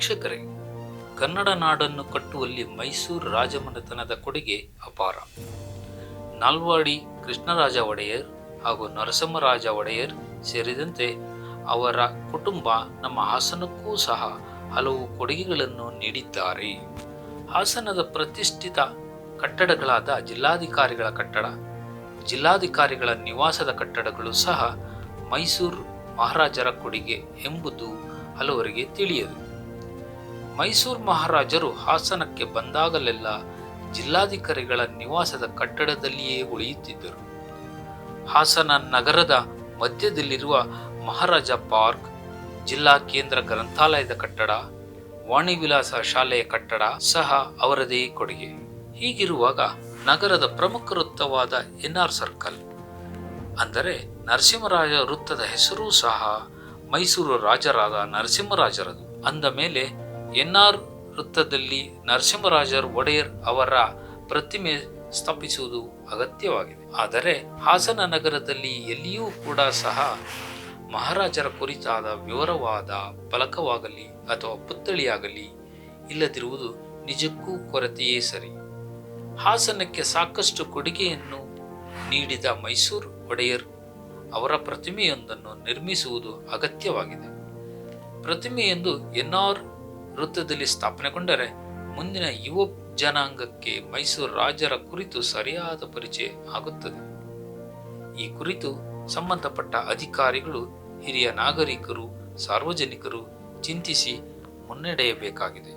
ವೀಕ್ಷಕರೇ, ಕನ್ನಡ ನಾಡನ್ನು ಕಟ್ಟುವಲ್ಲಿ ಮೈಸೂರು ರಾಜಮನೆತನದ ಕೊಡುಗೆ ಅಪಾರ. ನಾಲ್ವಾಡಿ ಕೃಷ್ಣರಾಜ ಒಡೆಯರ್ ಹಾಗೂ ನರಸಿಂಹರಾಜ ಒಡೆಯರ್ ಸೇರಿದಂತೆ ಅವರ ಕುಟುಂಬ ನಮ್ಮ ಹಾಸನಕ್ಕೂ ಸಹ ಹಲವು ಕೊಡುಗೆಗಳನ್ನು ನೀಡಿದ್ದಾರೆ. ಹಾಸನದ ಪ್ರತಿಷ್ಠಿತ ಕಟ್ಟಡಗಳಾದ ಜಿಲ್ಲಾಧಿಕಾರಿಗಳ ಕಟ್ಟಡ, ಜಿಲ್ಲಾಧಿಕಾರಿಗಳ ನಿವಾಸದ ಕಟ್ಟಡಗಳು ಸಹ ಮೈಸೂರು ಮಹಾರಾಜರ ಕೊಡುಗೆ ಎಂಬುದು ಹಲವರಿಗೆ ತಿಳಿಯದು. ಮೈಸೂರು ಮಹಾರಾಜರು ಹಾಸನಕ್ಕೆ ಬಂದಾಗಲೆಲ್ಲ ಜಿಲ್ಲಾಧಿಕಾರಿಗಳ ನಿವಾಸದ ಕಟ್ಟಡದಲ್ಲಿಯೇ ಉಳಿಯುತ್ತಿದ್ದರು. ಹಾಸನ ನಗರದ ಮಧ್ಯದಲ್ಲಿರುವ ಮಹಾರಾಜ ಪಾರ್ಕ್, ಜಿಲ್ಲಾ ಕೇಂದ್ರ ಗ್ರಂಥಾಲಯದ ಕಟ್ಟಡ, ವಾಣಿವಿಲಾಸ ಶಾಲೆಯ ಕಟ್ಟಡ ಸಹ ಅವರದೇ ಕೊಡುಗೆ. ಹೀಗಿರುವಾಗ ನಗರದ ಪ್ರಮುಖ ವೃತ್ತವಾದ NR ಸರ್ಕಲ್ ಅಂದರೆ ನರಸಿಂಹರಾಜ ವೃತ್ತದ ಹೆಸರೂ ಸಹ ಮೈಸೂರು ರಾಜರಾದ ನರಸಿಂಹರಾಜರದು. ಅಂದ ಮೇಲೆ NR ವೃತ್ತದಲ್ಲಿ ನರಸಿಂಹರಾಜ ಒಡೆಯರ್ ಅವರ ಪ್ರತಿಮೆ ಸ್ಥಾಪಿಸುವುದು ಅಗತ್ಯವಾಗಿದೆ. ಆದರೆ ಹಾಸನ ನಗರದಲ್ಲಿ ಎಲ್ಲಿಯೂ ಕೂಡ ಸಹ ಮಹಾರಾಜರ ಕುರಿತಾದ ವಿವರವಾದ ಫಲಕವಾಗಲಿ ಅಥವಾ ಪುತ್ಥಳಿಯಾಗಲಿ ಇಲ್ಲದಿರುವುದು ನಿಜಕ್ಕೂ ಕೊರತೆಯೇ ಸರಿ. ಹಾಸನಕ್ಕೆ ಸಾಕಷ್ಟು ಕೊಡುಗೆಯನ್ನು ನೀಡಿದ ಮೈಸೂರು ಒಡೆಯರ್ ಅವರ ಪ್ರತಿಮೆಯೊಂದನ್ನು ನಿರ್ಮಿಸುವುದು ಅಗತ್ಯವಾಗಿದೆ. ಪ್ರತಿಮೆಯೊಂದು NR ವೃತ್ತದಲ್ಲಿ ಸ್ಥಾಪನೆಗೊಂಡರೆ ಮುಂದಿನ ಯುವ ಜನಾಂಗಕ್ಕೆ ಮೈಸೂರು ರಾಜರ ಕುರಿತು ಸರಿಯಾದ ಪರಿಚಯ ಆಗುತ್ತದೆ. ಈ ಕುರಿತು ಸಂಬಂಧಪಟ್ಟ ಅಧಿಕಾರಿಗಳು, ಹಿರಿಯ ನಾಗರಿಕರು, ಸಾರ್ವಜನಿಕರು ಚಿಂತಿಸಿ ಮುನ್ನಡೆಯಬೇಕಾಗಿದೆ.